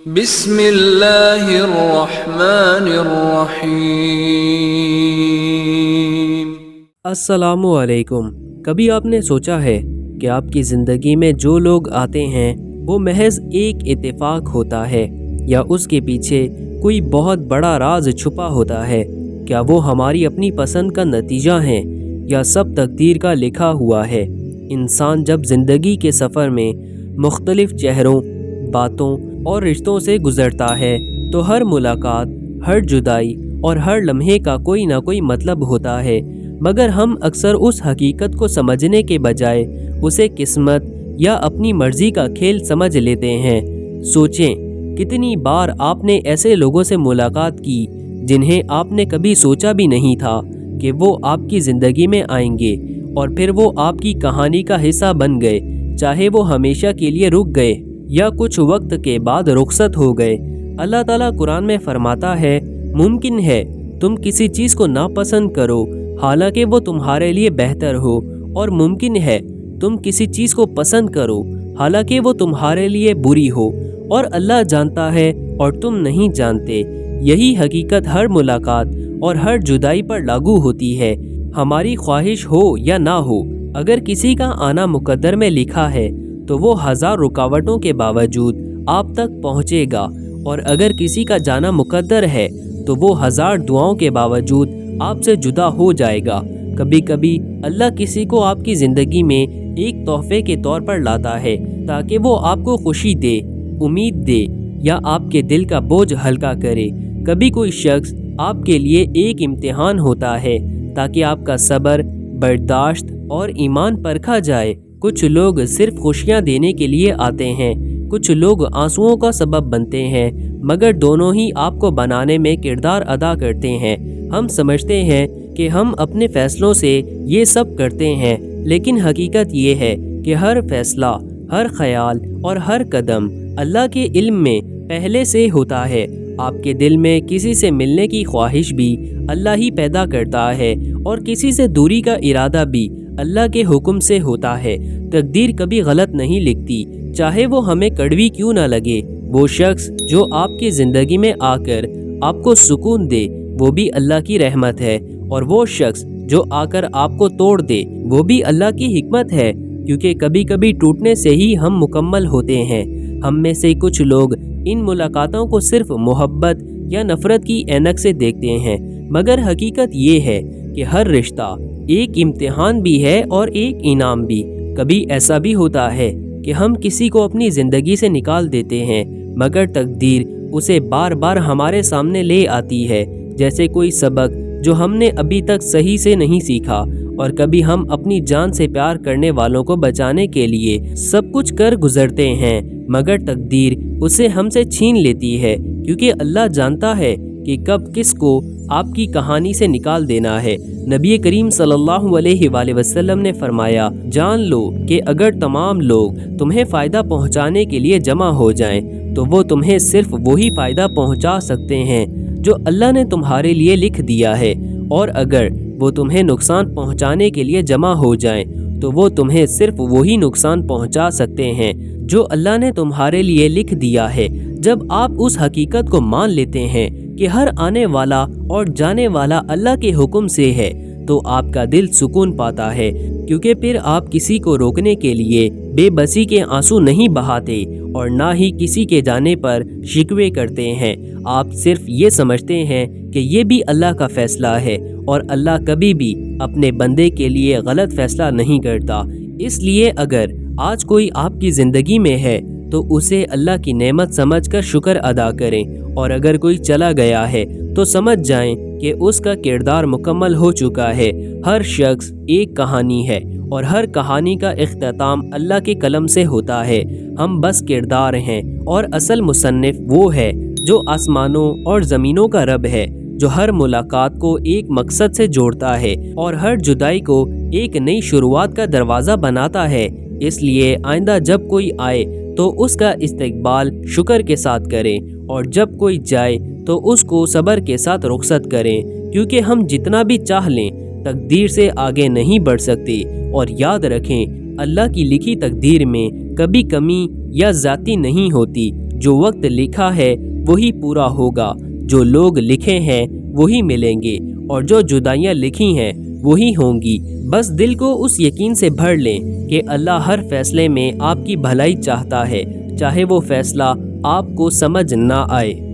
بسم اللہ الرحمن الرحیم۔ السلام علیکم۔ کبھی آپ نے سوچا ہے کہ آپ کی زندگی میں جو لوگ آتے ہیں وہ محض ایک اتفاق ہوتا ہے یا اس کے پیچھے کوئی بہت بڑا راز چھپا ہوتا ہے؟ کیا وہ ہماری اپنی پسند کا نتیجہ ہیں یا سب تقدیر کا لکھا ہوا ہے؟ انسان جب زندگی کے سفر میں مختلف چہروں، باتوں اور رشتوں سے گزرتا ہے تو ہر ملاقات، ہر جدائی اور ہر لمحے کا کوئی نہ کوئی مطلب ہوتا ہے، مگر ہم اکثر اس حقیقت کو سمجھنے کے بجائے اسے قسمت یا اپنی مرضی کا کھیل سمجھ لیتے ہیں۔ سوچیں، کتنی بار آپ نے ایسے لوگوں سے ملاقات کی جنہیں آپ نے کبھی سوچا بھی نہیں تھا کہ وہ آپ کی زندگی میں آئیں گے، اور پھر وہ آپ کی کہانی کا حصہ بن گئے، چاہے وہ ہمیشہ کے لیے رک گئے یا کچھ وقت کے بعد رخصت ہو گئے۔ اللہ تعالیٰ قرآن میں فرماتا ہے، ممکن ہے تم کسی چیز کو ناپسند کرو حالانکہ وہ تمہارے لیے بہتر ہو، اور ممکن ہے تم کسی چیز کو پسند کرو حالانکہ وہ تمہارے لیے بری ہو، اور اللہ جانتا ہے اور تم نہیں جانتے۔ یہی حقیقت ہر ملاقات اور ہر جدائی پر لاگو ہوتی ہے۔ ہماری خواہش ہو یا نہ ہو، اگر کسی کا آنا مقدر میں لکھا ہے تو وہ 1000 رکاوٹوں کے باوجود آپ تک پہنچے گا، اور اگر کسی کا جانا مقدر ہے تو وہ 1000 دعاؤں کے باوجود آپ سے جدا ہو جائے گا۔ کبھی کبھی اللہ کسی کو آپ کی زندگی میں ایک تحفے کے طور پر لاتا ہے تاکہ وہ آپ کو خوشی دے، امید دے یا آپ کے دل کا بوجھ ہلکا کرے۔ کبھی کوئی شخص آپ کے لیے ایک امتحان ہوتا ہے تاکہ آپ کا صبر، برداشت اور ایمان پرکھا جائے۔ کچھ لوگ صرف خوشیاں دینے کے لیے آتے ہیں، کچھ لوگ آنسوؤں کا سبب بنتے ہیں، مگر دونوں ہی آپ کو بنانے میں کردار ادا کرتے ہیں۔ ہم سمجھتے ہیں کہ ہم اپنے فیصلوں سے یہ سب کرتے ہیں، لیکن حقیقت یہ ہے کہ ہر فیصلہ، ہر خیال اور ہر قدم اللہ کے علم میں پہلے سے ہوتا ہے۔ آپ کے دل میں کسی سے ملنے کی خواہش بھی اللہ ہی پیدا کرتا ہے، اور کسی سے دوری کا ارادہ بھی اللہ کے حکم سے ہوتا ہے۔ تقدیر کبھی غلط نہیں لکھتی، چاہے وہ ہمیں کڑوی کیوں نہ لگے۔ وہ شخص جو آپ کی زندگی میں آ کر آپ کو سکون دے وہ بھی اللہ کی رحمت ہے، اور وہ شخص جو آ کر آپ کو توڑ دے وہ بھی اللہ کی حکمت ہے، کیونکہ کبھی کبھی ٹوٹنے سے ہی ہم مکمل ہوتے ہیں۔ ہم میں سے کچھ لوگ ان ملاقاتوں کو صرف محبت یا نفرت کی عینک سے دیکھتے ہیں، مگر حقیقت یہ ہے کہ ہر رشتہ ایک امتحان بھی ہے اور ایک انعام بھی۔ کبھی ایسا بھی ہوتا ہے کہ ہم کسی کو اپنی زندگی سے نکال دیتے ہیں، مگر تقدیر اسے بار بار ہمارے سامنے لے آتی ہے، جیسے کوئی سبق جو ہم نے ابھی تک صحیح سے نہیں سیکھا۔ اور کبھی ہم اپنی جان سے پیار کرنے والوں کو بچانے کے لیے سب کچھ کر گزرتے ہیں، مگر تقدیر اسے ہم سے چھین لیتی ہے، کیونکہ اللہ جانتا ہے کہ کب کس کو آپ کی کہانی سے نکال دینا ہے۔ نبی کریم صلی اللہ علیہ وآلہ وسلم نے فرمایا، جان لو کہ اگر تمام لوگ تمہیں فائدہ پہنچانے کے لیے جمع ہو جائیں تو وہ تمہیں صرف وہی فائدہ پہنچا سکتے ہیں جو اللہ نے تمہارے لیے لکھ دیا ہے، اور اگر وہ تمہیں نقصان پہنچانے کے لیے جمع ہو جائیں تو وہ تمہیں صرف وہی نقصان پہنچا سکتے ہیں جو اللہ نے تمہارے لیے لکھ دیا ہے۔ جب آپ اس حقیقت کو مان لیتے ہیں کہ ہر آنے والا اور جانے والا اللہ کے حکم سے ہے تو آپ کا دل سکون پاتا ہے، کیونکہ پھر آپ کسی کو روکنے کے لیے بے بسی کے آنسو نہیں بہاتے اور نہ ہی کسی کے جانے پر شکوے کرتے ہیں۔ آپ صرف یہ سمجھتے ہیں کہ یہ بھی اللہ کا فیصلہ ہے، اور اللہ کبھی بھی اپنے بندے کے لیے غلط فیصلہ نہیں کرتا۔ اس لیے اگر آج کوئی آپ کی زندگی میں ہے تو اسے اللہ کی نعمت سمجھ کر شکر ادا کریں، اور اگر کوئی چلا گیا ہے تو سمجھ جائیں کہ اس کا کردار مکمل ہو چکا ہے۔ ہر شخص ایک کہانی ہے، اور ہر کہانی کا اختتام اللہ کے قلم سے ہوتا ہے۔ ہم بس کردار ہیں، اور اصل مصنف وہ ہے جو آسمانوں اور زمینوں کا رب ہے، جو ہر ملاقات کو ایک مقصد سے جوڑتا ہے اور ہر جدائی کو ایک نئی شروعات کا دروازہ بناتا ہے۔ اس لیے آئندہ جب کوئی آئے تو اس کا استقبال شکر کے ساتھ کریں، اور جب کوئی جائے تو اس کو صبر کے ساتھ رخصت کریں، کیونکہ ہم جتنا بھی چاہ لیں تقدیر سے آگے نہیں بڑھ سکتے۔ اور یاد رکھیں، اللہ کی لکھی تقدیر میں کبھی کمی یا ذاتی نہیں ہوتی۔ جو وقت لکھا ہے وہی پورا ہوگا، جو لوگ لکھے ہیں وہی ملیں گے، اور جو جدائیاں لکھی ہیں وہی ہوں گی۔ بس دل کو اس یقین سے بھر لیں کہ اللہ ہر فیصلے میں آپ کی بھلائی چاہتا ہے، چاہے وہ فیصلہ آپ کو سمجھ نہ آئے۔